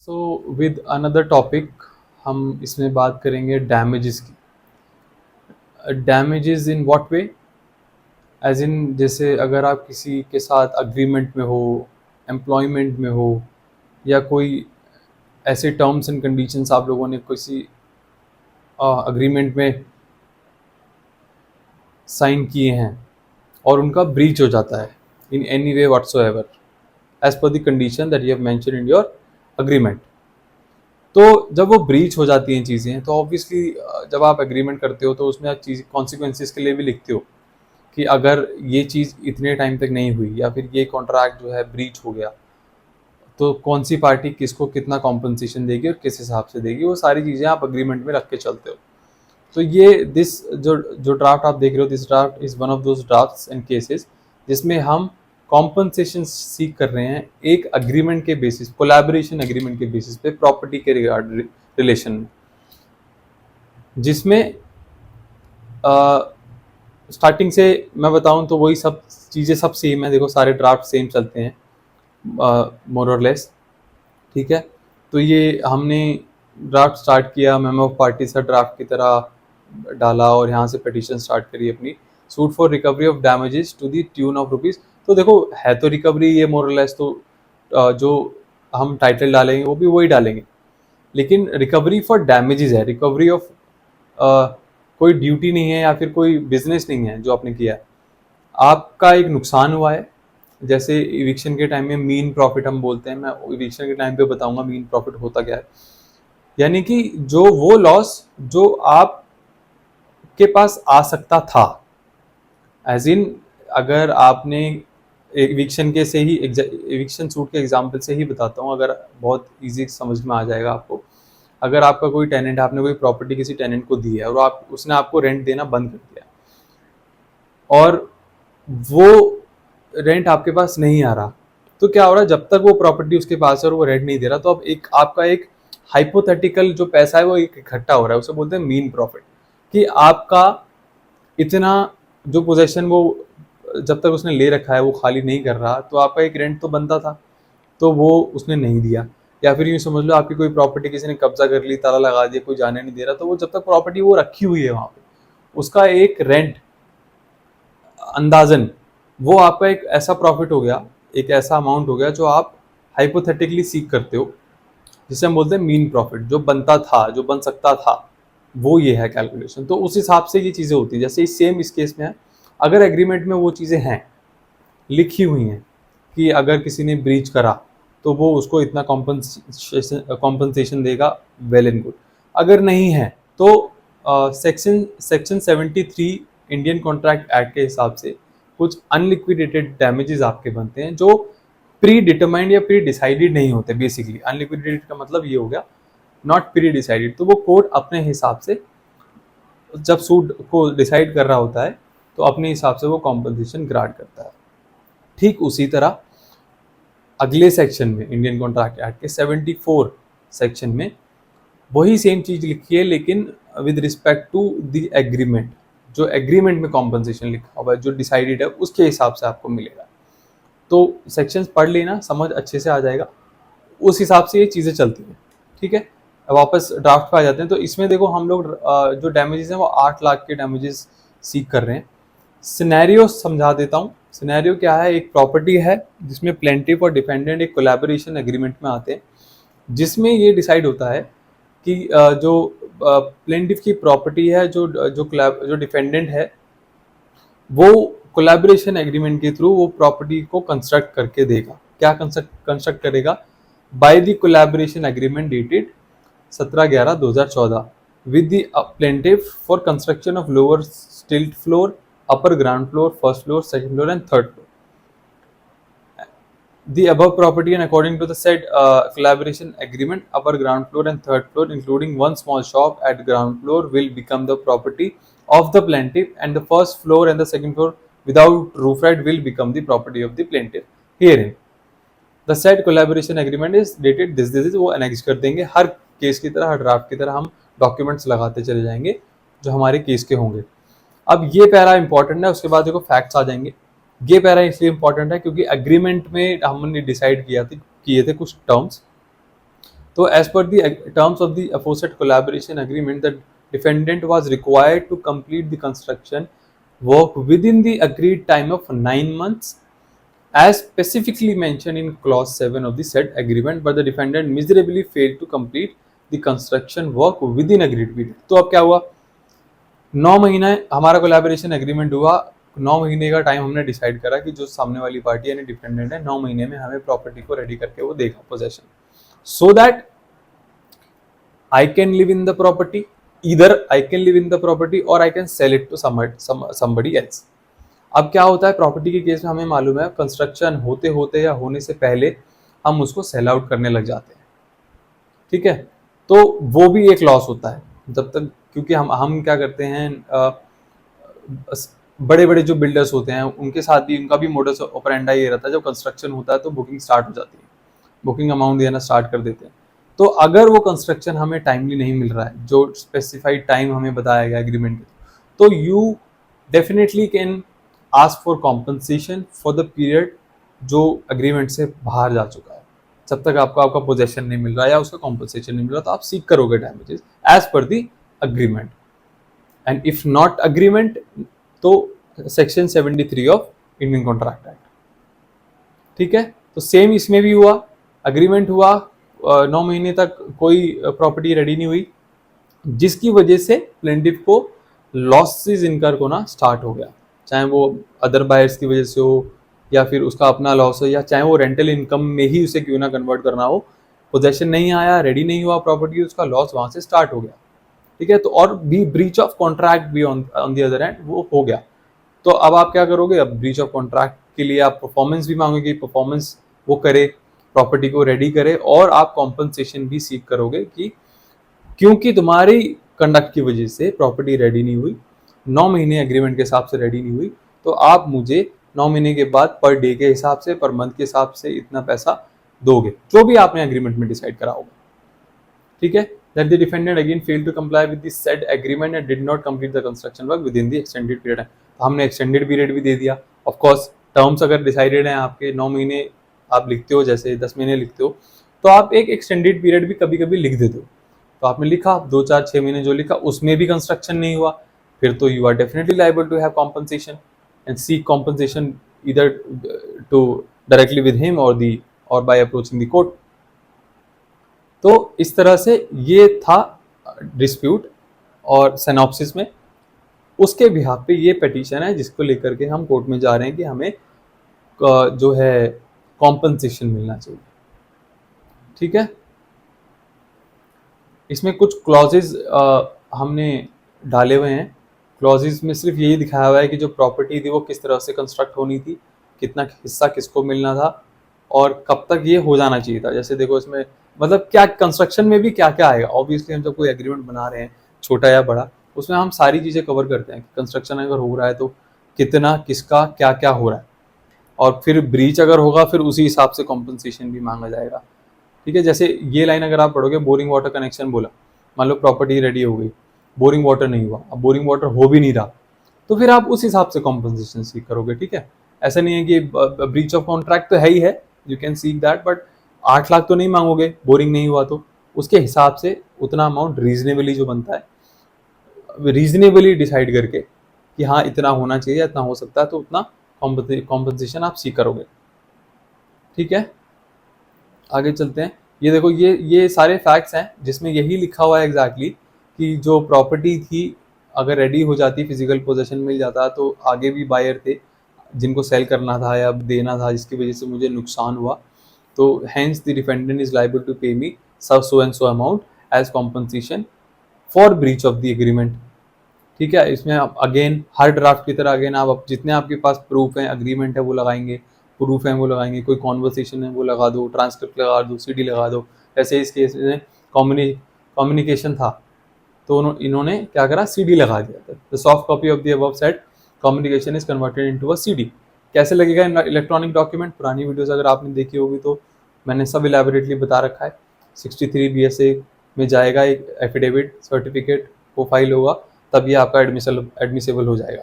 So with another topic हम इसमें बात करेंगे डैमेजेस की। Damages in what way? As in जैसे अगर आप किसी के साथ अग्रीमेंट में हो, एम्प्लॉयमेंट में हो, या कोई ऐसे टर्म्स एंड कंडीशंस आप लोगों ने किसी अग्रीमेंट में साइन किए हैं और उनका ब्रीच हो जाता है in any way whatsoever as per the condition that you have mention in your agreement. तो जब वो ब्रीच हो जाती हैं चीज़ें, तो ऑब्वियसली जब आप एग्रीमेंट करते हो तो उसमें आप चीज़ कॉन्सिक्वेंसेस के लिए भी लिखते हो कि अगर ये चीज़ इतने टाइम तक नहीं हुई या फिर ये कॉन्ट्रैक्ट जो है ब्रीच हो गया तो कौन सी पार्टी किसको कितना कॉम्पनसेशन देगी और किस हिसाब से देगी, वो सारी चीज़ें आप अग्रीमेंट में रख के चलते हो। तो ये दिस जो ड्राफ्ट आप देख रहे हो, this draft is one of those drafts and cases जिसमें हम कॉम्पनसेशन सीख कर रहे हैं एक अग्रीमेंट के बेसिस, कोलैबोरेशन एग्रीमेंट के बेसिस पे प्रॉपर्टी के रिगार्ड रिलेशन में, जिसमें स्टार्टिंग से मैं बताऊं तो वही सब चीज़ें सब सेम है। देखो सारे ड्राफ्ट सेम चलते हैं मोर और लेस, ठीक है। तो ये हमने ड्राफ्ट स्टार्ट किया, मेमो ऑफ पार्टी सा ड्राफ्ट की तरह डाला और यहाँ से पिटीशन स्टार्ट करी अपनी, suit for recovery of damages to the tune of rupees. तो देखो है तो रिकवरी ये मोर और लेस, तो जो हम टाइटल डालेंगे वो भी वही डालेंगे, लेकिन रिकवरी फॉर डैमेजेस है, रिकवरी ऑफ कोई ड्यूटी नहीं है या फिर कोई बिजनेस नहीं है जो आपने किया है। आपका एक नुकसान हुआ है, जैसे इविक्शन के टाइम में मीन प्रॉफिट हम बोलते हैं, मैं इविक्शन के टाइम पे बताऊंगा मीन प्रॉफिट होता क्या है। यानी कि जो वो लॉस जो आप के पास आ सकता था, एज इन अगर आपने इविक्शन के से ही इविक्शन सूट के एग्जाम्पल से ही बताता हूँ, अगर बहुत इजी समझ में आ जाएगा आपको। अगर आपका कोई टेनेंट, आपने कोई प्रॉपर्टी किसी टेनेंट को दी है और आप उसने आपको रेंट देना बंद कर दिया और वो रेंट आपके पास नहीं आ रहा, तो क्या हो रहा है, जब तक वो प्रॉपर्टी उसके पास है और वो रेंट नहीं दे रहा, तो अब एक आपका एक हाइपोथेटिकल जो पैसा है वो एक इकट्ठा हो रहा है, उसे बोलते हैं मीन प्रॉफिट। कि आपका इतना जो पोजेशन वो जब तक उसने ले रखा है वो खाली नहीं कर रहा, तो आपका एक रेंट तो बनता था तो वो उसने नहीं दिया। या फिर यूँ समझ लो आपकी कोई प्रॉपर्टी किसी ने कब्जा कर ली, ताला लगा दिया, कोई जाने नहीं दे रहा, तो वो जब तक प्रॉपर्टी वो रखी हुई है वहाँ पे, उसका एक रेंट अंदाजन वो आपका एक ऐसा प्रॉफिट हो गया, एक ऐसा अमाउंट हो गया जो आप हाइपोथेटिकली सीख करते हो, जिसे हम बोलते हैं मीन प्रॉफिट। जो बनता था, जो बन सकता था, वो ये है कैलकुलेशन। तो उस हिसाब से ये चीज़ें होती है। जैसे सेम इस केस में है, अगर एग्रीमेंट में वो चीज़ें हैं, लिखी हुई हैं कि अगर किसी ने ब्रीच करा तो वो उसको इतना कॉम्पनसेशन देगा, वेल एंड गुड। अगर नहीं है तो सेक्शन 73 इंडियन कॉन्ट्रैक्ट एक्ट के हिसाब से कुछ अनलिक्विडेटेड डैमेजेस आपके बनते हैं जो प्री डिटरमाइंड या प्री डिसाइडेड नहीं होते। बेसिकली अनलिक्विडेटेड का मतलब ये हो गया नॉट प्री डिसाइडेड। तो वो कोर्ट अपने हिसाब से जब सूट को डिसाइड कर रहा होता है तो अपने हिसाब से वो कॉम्पनसेशन ग्रांट करता है। ठीक उसी तरह अगले सेक्शन में इंडियन कॉन्ट्रैक्ट एक्ट के 74 सेक्शन में वही सेम चीज लिखी है, लेकिन with respect to the agreement. जो एग्रीमेंट में कॉम्पनसेशन लिखा हुआ है, जो डिसाइडेड है, उसके हिसाब से आपको मिलेगा। तो सेक्शंस पढ़ लेना, समझ अच्छे से आ जाएगा। उस हिसाब से ये चीज़ें चलती हैं, ठीक है। वापस ड्राफ्ट पे आ जाते हैं। तो इसमें देखो हम लोग जो डैमेजेस हैं वो 8 लाख के डैमेजेस सीख कर रहे हैं। सिनेरियो समझा देता हूँ। सिनेरियो क्या है, एक प्रॉपर्टी है जिसमें प्लेंटिफ और डिफेंडेंट एक कोलैबोरेशन एग्रीमेंट में आते हैं, जिसमें ये डिसाइड होता है कि जो प्लेंटिफ की प्रॉपर्टी है, जो डिफेंडेंट है, वो कोलैबोरेशन एग्रीमेंट के थ्रू वो प्रॉपर्टी को कंस्ट्रक्ट करके देगा। क्या कंस्ट्रक्ट करेगा? By the collaboration agreement dated 17/11/2014 with the plaintiff for construction of lower stilt floor, upper ground floor, first floor, second floor and third floor. The above property and according to the said collaboration agreement, upper ground floor and third floor including one small shop at ground floor will become the property of the plaintiff, and the first floor and the second floor without roof rack will become the property of the plaintiff. Herein the set collaboration agreement is dated this this, वो annex कर देंगे। हर case की तरह, हर draft की तरह हम documents लगाते चले जाएंगे जो हमारे केस के होंगे। अब ये पैरा इंपॉर्टेंट है, उसके बाद देखो फैक्ट्स आ जाएंगे। ये पैरा इसलिए इंपॉर्टेंट है क्योंकि एग्रीमेंट में हमने डिसाइड किए थे कुछ टर्म्स, तो as per the terms of the aforesaid collaboration agreement, the defendant was required to complete the construction work within the agreed time of 9 months as specifically mentioned in clause 7 of the said agreement, but the defendant miserably failed to complete the construction work within agreed period. तो अब क्या हुआ, 9 महीने हमारा collaboration agreement हुआ, 9 महीने का time हमने डिसाइड करा कि जो सामने वाली पार्टी यानी डिफेंडेंट है 9 महीने में हमें प्रॉपर्टी को रेडी करके वो देगा possession, so that I can live in the property, either I can live in the property or I can sell it to somebody else. अब क्या होता है प्रॉपर्टी के केस में, हमें मालूम है कंस्ट्रक्शन होते होते या होने से पहले हम उसको सेल आउट करने लग जाते हैं, ठीक है, तो वो भी एक लॉस होता है जब तक, क्योंकि हम क्या करते हैं, बड़े बड़े जो बिल्डर्स होते हैं उनके साथ भी उनका भी मोडस ऑपरेंडा ये रहता है, जब कंस्ट्रक्शन होता है तो बुकिंग स्टार्ट हो जाती है, बुकिंग अमाउंट देना स्टार्ट कर देते हैं। तो अगर वो कंस्ट्रक्शन हमें टाइमली नहीं मिल रहा है, जो स्पेसिफाइड टाइम हमें बताया गया एग्रीमेंट में, तो you definitely can ask for compensation for the period जो एग्रीमेंट से बाहर जा चुका है, जब तक आपको आपका पोजेशन नहीं मिल रहा है या उसका कॉम्पनसेशन नहीं मिल रहा, तो आप सीख करोगे damages as per the agreement, and if not agreement तो section 73 of Indian contract act, ठीक है। तो सेम इसमें भी हुआ, एग्रीमेंट हुआ, 9 महीने तक कोई प्रॉपर्टी रेडी नहीं हुई, जिसकी वजह से प्लेंटिफ को लॉसेस इनकर होना स्टार्ट हो गया, चाहे वो अदर बायर्स की वजह से हो या फिर उसका अपना लॉस हो, या चाहे वो रेंटल इनकम में ही उसे क्यों ना कन्वर्ट करना हो, पोजेशन नहीं आया, रेडी नहीं हुआ प्रॉपर्टी, उसका लॉस वहां से स्टार्ट हो गया, ठीक है। तो और भी ब्रीच ऑफ कॉन्ट्रैक्ट भी ऑन द अदर एंड वो हो गया। तो अब आप क्या करोगे, अब ब्रीच ऑफ कॉन्ट्रैक्ट के लिए आप परफॉर्मेंस भी मांगोगे, परफॉर्मेंस वो करे, प्रॉपर्टी को रेडी करे, और आप कॉम्पनसेशन भी सीख करोगे कि क्योंकि तुम्हारी कंडक्ट की वजह से प्रॉपर्टी रेडी नहीं हुई, 9 महीने एग्रीमेंट के हिसाब से रेडी नहीं हुई, तो आप मुझे 9 महीने के बाद पर डे के हिसाब से, पर मंथ के हिसाब से इतना पैसा दोगे, जो भी आपने एग्रीमेंट में डिसाइड करा होगा, ठीक है। That the defendant again failed to comply with the said agreement and did not complete the construction work within the extended period. तो हमने extended period भी दे दिया, of course terms अगर decided हैं आपके 9 महीने आप लिखते हो, जैसे 10 महीने लिखते हो, तो आप एक extended period भी कभी कभी लिख देते हो, तो आपने लिखा 2, 4, 6 महीने जो लिखा उसमें भी कंस्ट्रक्शन नहीं हुआ, फिर तो you are definitely liable to have compensation and seek compensation either to directly with him or by approaching the court. तो इस तरह से ये था डिस्प्यूट, और सिनॉप्सिस में उसके बिहाफ पे ये पिटीशन है जिसको लेकर के हम कोर्ट में जा रहे हैं कि हमें जो है कॉम्पनसेशन मिलना चाहिए, ठीक है। इसमें कुछ क्लॉजेज हमने डाले हुए हैं, क्लॉजेज में सिर्फ यही दिखाया हुआ है कि जो प्रॉपर्टी थी वो किस तरह से कंस्ट्रक्ट होनी थी, कितना हिस्सा किसको मिलना था और कब तक ये हो जाना चाहिए था। जैसे देखो इसमें मतलब क्या कंस्ट्रक्शन में भी क्या क्या आएगा, ऑब्वियसली हम जब कोई एग्रीमेंट बना रहे हैं छोटा या बड़ा, उसमें हम सारी चीज़ें कवर करते हैं कि कंस्ट्रक्शन अगर हो रहा है तो कितना, किसका, क्या क्या हो रहा है, और फिर ब्रीच अगर होगा फिर उसी हिसाब से कॉम्पनसेशन भी मांगा जाएगा, ठीक है। जैसे ये लाइन अगर आप पढ़ोगे, बोरिंग वाटर कनेक्शन बोला, मान लो प्रॉपर्टी रेडी हो गई, बोरिंग वाटर नहीं हुआ, अब बोरिंग वाटर हो भी नहीं रहा, तो फिर आप उस हिसाब से कॉम्पनसेशन सीख करोगे, ठीक है। ऐसा नहीं है कि ब्रीच ऑफ कॉन्ट्रैक्ट तो है ही है, you can seek that, but 8 lakh तो नहीं मांगोगे, बोरिंग नहीं हुआ तो उसके हिसाब से उतना अमाउंट रीजनेबली जो बनता है, रीजनेबली डिसाइड करके कि हाँ इतना होना चाहिए, इतना हो सकता है, तो उतना कॉम्पनसेशन आप सीख करोगे, ठीक है। आगे चलते हैं। ये देखो ये सारे फैक्ट्स हैं जिसमें यही लिखा हुआ है एग्जैक्टली कि जो प्रॉपर्टी थी अगर रेडी हो जाती, फिजिकल पोजेशन मिल जाता, तो आगे भी बायर थे जिनको सेल करना था या देना था, जिसकी वजह से मुझे नुकसान हुआ, तो hence the defendant is liable to pay me so and so amount as compensation for breach of the agreement, ठीक है। इसमें आप अगेन हर ड्राफ्ट की तरह अगेन आप जितने आपके पास प्रूफ हैं, अग्रीमेंट है वो लगाएंगे, प्रूफ है वो लगाएंगे, कोई कॉन्वर्सेशन है वो लगा दो, ट्रांसक्रिप्ट लगा दो, सीडी लगा दो। ऐसे इस केस में कम्युनिकेशन था तो इन्होंने क्या करा, सीडी लगा दिया था। The soft copy of the above said communication is converted into a CD. कैसे लगेगा इलेक्ट्रॉनिक डॉक्यूमेंट, पुरानी वीडियोस अगर आपने देखी होगी तो मैंने सब इलेबोरेटली बता रखा है। 63 BSA में जाएगा एक एफिडेविट सर्टिफिकेट, वो फाइल होगा, तब ये आपका एडमिसेबल हो जाएगा,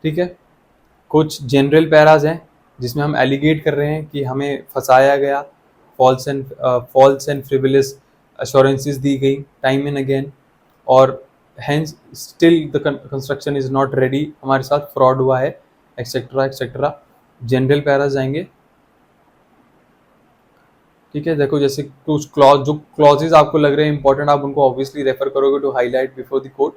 ठीक है। कुछ जनरल पैराज हैं जिसमें हम एलिगेट कर रहे हैं कि हमें फंसाया गया फॉल्स एंड फ्रिवलस अश्योरेंसेस दी गई टाइम एंड अगेन, और hence still the construction is not ready, हमारे साथ फ्रॉड हुआ है, एक्सेट्रा एक्सेट्रा। जनरल पैरा जाएंगे, ठीक है। देखो जैसे कुछ क्लॉज, जो क्लॉजेज आपको लग रहे हैं इंपॉर्टेंट, आप उनको ऑब्वियसली रेफर करोगे to highlight before the court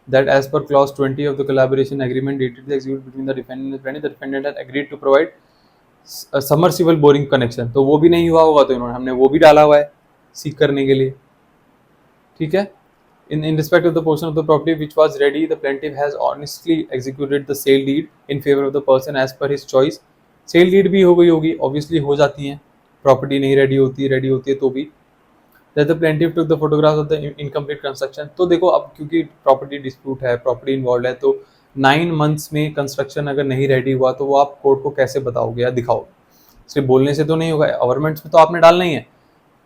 that as per clause 20 of the collaboration agreement dated the executed between the defendant and the plaintiff, the defendant had agreed to provide a submersible boring connection, तो वो भी नहीं हुआ होगा, तो इन्होंने हमने वो भी डाला हुआ है सीख करने के लिए, ठीक है। In respect of the portion of the property which was ready, the plaintiff has honestly executed the sale deed in favor of the person as per his choice। Sale deed भी हो गई होगी, ऑब्वियसली हो जाती हैं, property नहीं ready होती है तो भी। That the plaintiff took the photographs of the incomplete construction, तो देखो अब क्योंकि प्रॉपर्टी डिस्प्यूट है, प्रॉपर्टी इन्वॉल्व है, तो 9 मंथ्स में कंस्ट्रक्शन अगर नहीं रेडी हुआ तो वो आप कोर्ट को कैसे बताओगे या दिखाओगे? सिर्फ बोलने से तो नहीं होगा, गवर्नमेंट्स में तो आपने डालना ही है।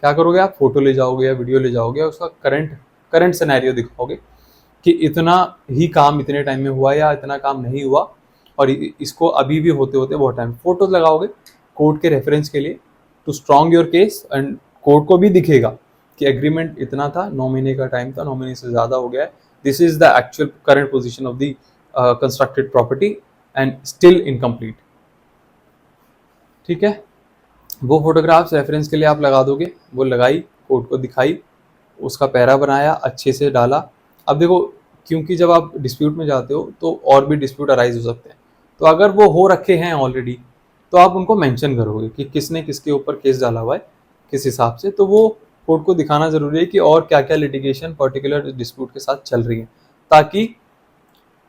क्या करोगे आप? फोटो ले जाओगे या वीडियो ले जाओगे और उसका करंट सिनेरियो दिखाओगे कि इतना ही काम इतने टाइम में हुआ या इतना काम नहीं हुआ, और इसको अभी भी होते होते बहुत टाइम, फोटो लगाओगे कोर्ट के रेफरेंस के लिए to strong your case, and court को भी दिखेगा कि एग्रीमेंट इतना था, 9 महीने का टाइम था, 9 महीने से ज़्यादा हो गया है, this is the actual current position of the constructed property and still incomplete, ठीक है। वो फोटोग्राफ्स रेफरेंस के लिए आप लगा दोगे, वो लगाई, कोर्ट को दिखाई, उसका पैरा बनाया, अच्छे से डाला। अब देखो क्योंकि जब आप डिस्प्यूट में जाते हो तो और भी डिस्प्यूट अराइज हो सकते हैं, तो अगर वो हो रखे हैं ऑलरेडी तो आप उनको मेंशन करोगे कि किसने किसके ऊपर केस डाला हुआ है, किस हिसाब से, तो वो कोर्ट को दिखाना जरूरी है कि और क्या क्या लिटिगेशन पर्टिकुलर डिस्प्यूट के साथ चल रही है, ताकि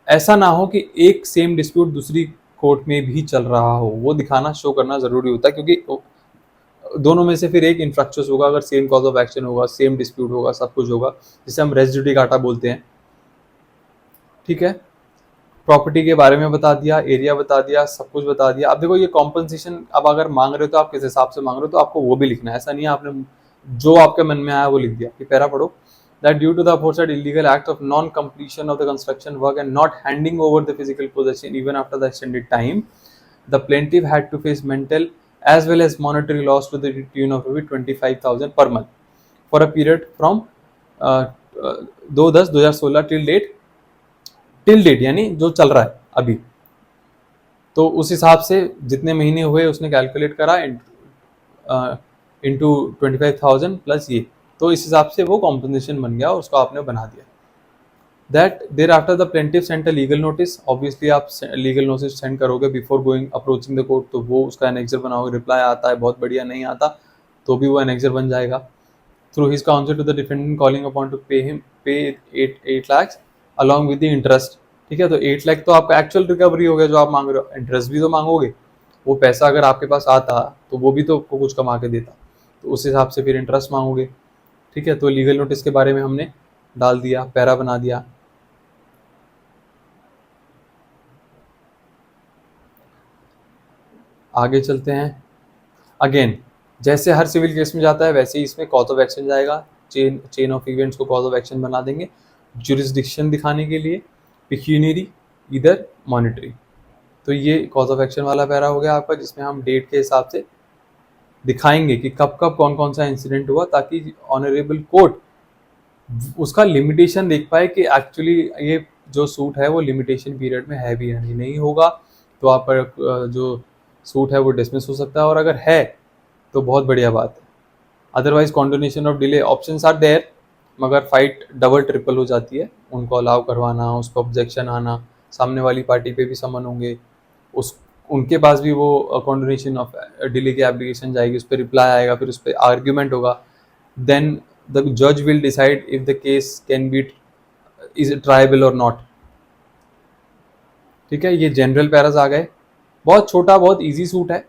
ऐसा ना हो कि एक सेम डिस्प्यूट दूसरी कोर्ट में भी चल रहा हो, वो दिखाना, शो करना जरूरी होता है, क्योंकि दोनों में से फिर एक इंफ्रैक्चर्स होगा अगर सेम कॉज ऑफ एक्शन होगा, सेम डिस्प्यूट होगा, सब कुछ होगा, जिसे हम रेस जुडिकाटा बोलते हैं, ठीक है। प्रॉपर्टी के बारे में बता दिया, एरिया बता दिया, सब कुछ बता दिया। अब देखो ये कॉम्पनसेशन अब अगर मांग रहे हो तो आप किस हिसाब से मांग रहे हो, तो आपको वो भी लिखना है, ऐसा नहीं है आपने जो आपके मन में आया वो लिख दिया। कि पैरा पढ़ो, that due to the aforesaid illegal act of non-completion of the construction work and not handing over the physical possession even after the extended time, the plaintiff had to face mental as well as monetary loss to the tune of 25,000 per month for a period from 2/10/2016 till date यानी जो चल रहा है अभी, तो उस हिसाब से जितने महीने हुए उसने कैलकुलेट करा इंटू 25,000 प्लस ये, तो इस हिसाब से वो कॉम्पनसेशन बन गया और उसको आपने बना दिया। That there after the plaintiff sent a legal notice, obviously आप लीगल नोटिस सेंड करोगे before going approaching the court, तो वो उसका एनेक्सर बनाओगे, रिप्लाई आता है बहुत बढ़िया, नहीं आता तो भी वो एनेक्सर बन जाएगा। Through his counsel to the defendant calling upon to pay 8 lakh along with the interest, ठीक है। तो 8 लाख तो आपका एक्चुअल रिकवरी हो गया जो आप मांग रहे हो, इंटरेस्ट भी तो मांगोगे, वो पैसा अगर आपके पास आता तो वो भी तो आपको कुछ कमा के देता, तो उस हिसाब से फिर इंटरेस्ट मांगोगे, ठीक है। तो लीगल नोटिस के बारे में हमने डाल दिया, पैरा बना दिया। आगे चलते हैं। अगेन जैसे हर सिविल केस में जाता है वैसे ही इसमें कॉज ऑफ एक्शन जाएगा, चेन ऑफ इवेंट्स को कॉज ऑफ एक्शन बना देंगे, जुरिस्डिक्शन दिखाने के लिए, पिक्यूनियरी इधर मॉनिटरी, तो ये कॉज ऑफ एक्शन वाला पैरा हो गया आपका, जिसमें हम डेट के हिसाब से दिखाएंगे कि कब कब कौन कौन सा इंसिडेंट हुआ, ताकि ऑनरेबल कोर्ट उसका लिमिटेशन देख पाए कि एक्चुअली ये जो सूट है वो लिमिटेशन पीरियड में है भी या नहीं होगा, तो आप जो सूट है वो डिसमिस हो सकता है, और अगर है तो बहुत बढ़िया बात है। Otherwise condonation of delay options are there, मगर फाइट डबल ट्रिपल हो जाती है, उनको अलाउ करवाना, उस पर ऑब्जेक्शन आना, सामने वाली पार्टी पे भी समन होंगे, उस उनके पास भी वो कॉन्डोनेशन ऑफ डिले की एप्लीकेशन जाएगी, उस पर रिप्लाई आएगा, फिर उस पर आर्ग्यूमेंट होगा, देन द जज will decide if the case can be is tribal और नॉट, ठीक है। ये जनरल पैरास आ गए, बहुत छोटा बहुत इजी सूट है।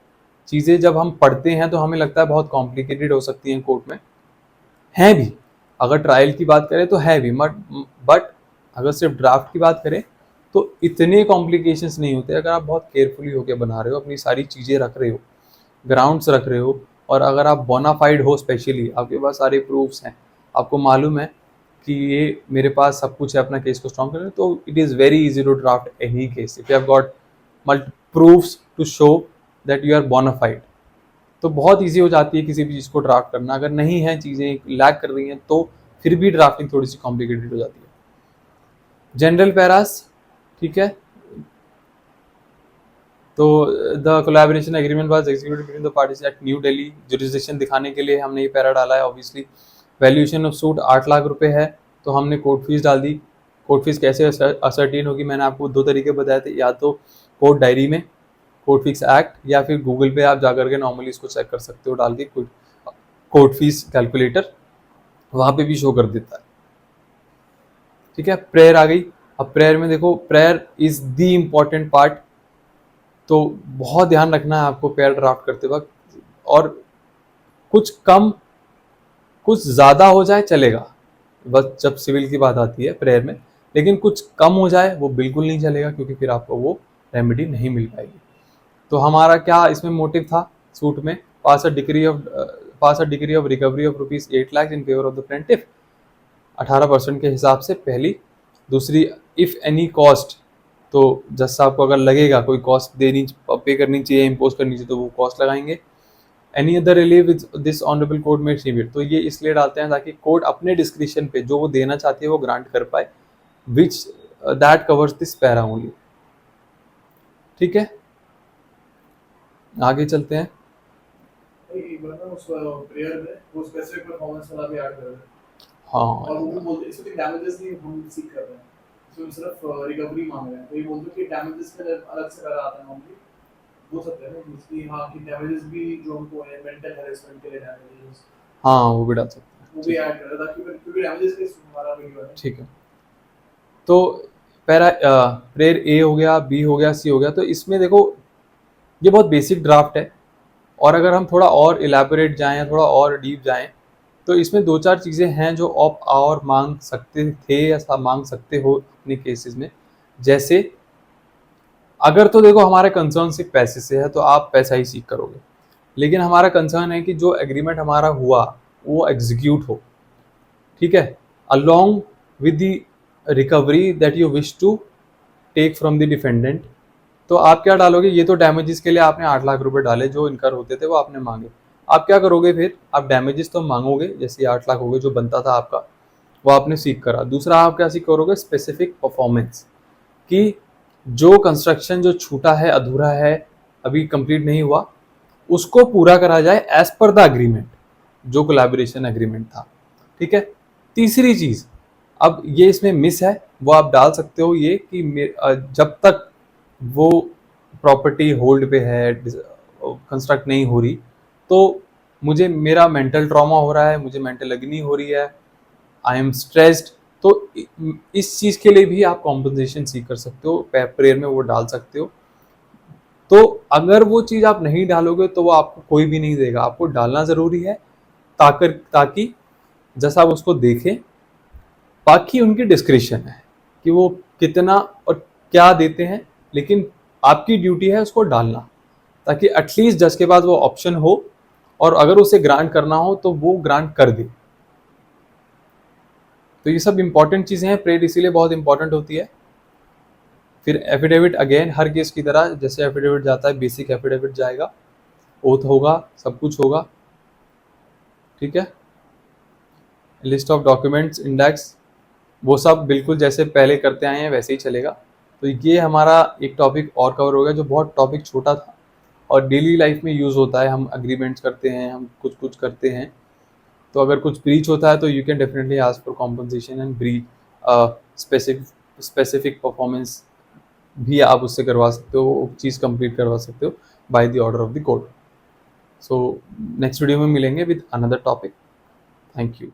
चीज़ें जब हम पढ़ते हैं तो हमें लगता है बहुत कॉम्प्लिकेटेड हो सकती हैं, कोर्ट में है भी, अगर ट्रायल की बात करें तो है भी, बट अगर सिर्फ ड्राफ्ट की बात करें तो इतने कॉम्प्लिकेशंस नहीं होते अगर आप बहुत केयरफुली होकर बना रहे हो, अपनी सारी चीज़ें रख रहे हो, ग्राउंड्स रख रहे हो, और अगर आप बोनाफाइड हो, स्पेशली आपके पास सारे प्रूफ्स हैं, आपको मालूम है कि ये मेरे पास सब कुछ है अपना केस को स्ट्रॉन्ग करने, तो it is very easy to draft any case if you have got multi proofs to show that you are bona fide, तो बहुत ईजी हो जाती है किसी भी चीज़ को ड्राफ्ट करना। अगर नहीं है, चीज़ें लैग कर रही हैं, तो फिर भी ड्राफ्टिंग थोड़ी सी कॉम्प्लिकेटेड हो जाती है। जनरल पैरास, ठीक है, तो the collaboration agreement was executed between the parties at New Delhi. Jurisdiction दिखाने के लिए हमने ये पैरा डाला है। Obviously valuation of suit 8 lakh रुपए है, तो हमने कोर्ट फीस डाल दी। कोर्ट फीस कैसे असर्टेन होगी, मैंने आपको 2 तरीके बताए थे, या तो कोर्ट डायरी में कोर्ट फिक्स एक्ट, या फिर गूगल पे आप जाकर के नॉर्मली इसको चेक कर सकते हो डाल के, कोर्ट फीस कैलकुलेटर वहाँ पे भी शो कर देता है। ठीक है, प्रेयर आ गई। अब प्रेयर में देखो, prayer is the important part, तो बहुत ध्यान रखना है आपको प्रेयर ड्राफ्ट करते वक्त। और कुछ कम कुछ ज़्यादा हो जाए चलेगा, बस जब सिविल की बात आती है प्रेयर में, लेकिन कुछ कम हो जाए वो बिल्कुल नहीं चलेगा, क्योंकि फिर आपको वो रेमेडी नहीं मिल पाएगी। तो हमारा क्या इसमें मोटिव था सूट में, pass a decree of recovery of rupees 8 lakh in favour of the plaintiff, 18% के हिसाब से पहली। दूसरी, इफ एनी कॉस्ट, तो जज साहब को अगर लगेगा कोई कॉस्ट पे करनी चाहिए, इम्पोज करनी चाहिए, तो वो कॉस्ट लगाएंगे। Any other relieve this honourable court made severe, तो ये इसलिए डालते हैं ताकि कोर्ट अपने डिस्क्रिप्शन पे जो वो देना चाहती है वो ग्रांट कर पाए, which that covers this para only. ठीक है, आगे चलते हैं। हाँ, और वो भी बोलते इसमें डैमेजेस नहीं हम सीख कर रहे हैं, इसमें सिर्फ रिकवरी मांग रहे हैं। तो ये बोलते हैं कि डैमेजेस में अलग से करा आता है नॉर्मली, हो सकता है ना इसलिए, हाँ, कि डैमेजेस भी जो हमको है मेंटल हैरेसमेंट के लिए डैमेजेस, हाँ वो भी डाल सकते हैं, वो भी ऐड कर रहा था ताकि क्योंकि डैमेजेस के हमारा वीडियो है। ठीक है। तो प्रेयर ए हो गया, बी हो गया, सी हो गया। तो इसमें देखो ये बहुत बेसिक ड्राफ्ट है, और अगर हम थोड़ा और इलेबोरेट जाएं या थोड़ा और डीप जाएं, तो इसमें 2-4 चीज़ें हैं जो आप और मांग सकते थे या मांग सकते हो अपने केसेस में। जैसे अगर तो देखो हमारा कंसर्न सिर्फ पैसे से है, तो आप पैसा ही सीख करोगे, लेकिन हमारा कंसर्न है कि जो एग्रीमेंट हमारा हुआ वो एग्जीक्यूट हो, ठीक है, along with the recovery that you wish to take from the defendant. तो आप क्या डालोगे, ये तो डैमेजेस के लिए आपने 8 लाख रुपए डाले जो इनकर होते थे, वो आपने मांगे। आप क्या करोगे फिर, आप डैमेजेस तो मांगोगे, जैसे 8 लाख हो गए जो बनता था आपका, वो आपने सीख करा। दूसरा आप क्या सीख करोगे, स्पेसिफिक परफॉर्मेंस, कि जो कंस्ट्रक्शन जो छूटा है, अधूरा है, अभी कंप्लीट नहीं हुआ, उसको पूरा करा जाए एज पर द अग्रीमेंट, जो कोलैबोरेशन एग्रीमेंट था। ठीक है। तीसरी चीज, अब ये इसमें मिस है, वो आप डाल सकते हो ये कि जब तक वो प्रॉपर्टी होल्ड पे है, कंस्ट्रक्ट नहीं हो रही, तो मुझे मेरा मेंटल ट्रॉमा हो रहा है, मुझे मेंटल अग्नि हो रही है, आई एम स्ट्रेस्ड, तो इस चीज़ के लिए भी आप कॉम्पनसेशन सीख कर सकते हो, प्रेयर में वो डाल सकते हो। तो अगर वो चीज़ आप नहीं डालोगे तो वो आपको कोई भी नहीं देगा, आपको डालना ज़रूरी है, ताकि जैसा आप उसको देखें। बाकी उनकी डिस्क्रिप्शन है कि वो कितना और क्या देते हैं, लेकिन आपकी ड्यूटी है उसको डालना, ताकि एटलीस्ट जज के पास वो ऑप्शन हो, और अगर उसे ग्रांट करना हो तो वो ग्रांट कर दे। तो ये सब इंपॉर्टेंट चीज़ें हैं, प्रेयर इसीलिए बहुत इंपॉर्टेंट होती है। फिर एफिडेविट, अगेन हर केस की तरह जैसे एफिडेविट जाता है, बेसिक एफिडेविट जाएगा, ओथ होगा, सब कुछ होगा। ठीक है। लिस्ट ऑफ डॉक्यूमेंट्स, इंडेक्स, वो सब बिल्कुल जैसे पहले करते आए हैं वैसे ही चलेगा। तो ये हमारा एक टॉपिक और कवर हो गया, जो बहुत टॉपिक छोटा था और डेली लाइफ में यूज़ होता है। हम अग्रीमेंट्स करते हैं, हम कुछ कुछ करते हैं, तो अगर कुछ ब्रीच होता है तो you can definitely ask for compensation and breach specific performance भी आप उससे करवा सकते हो, वो चीज़ कंप्लीट करवा सकते हो by the order of the court. So next video में मिलेंगे with another topic. Thank you.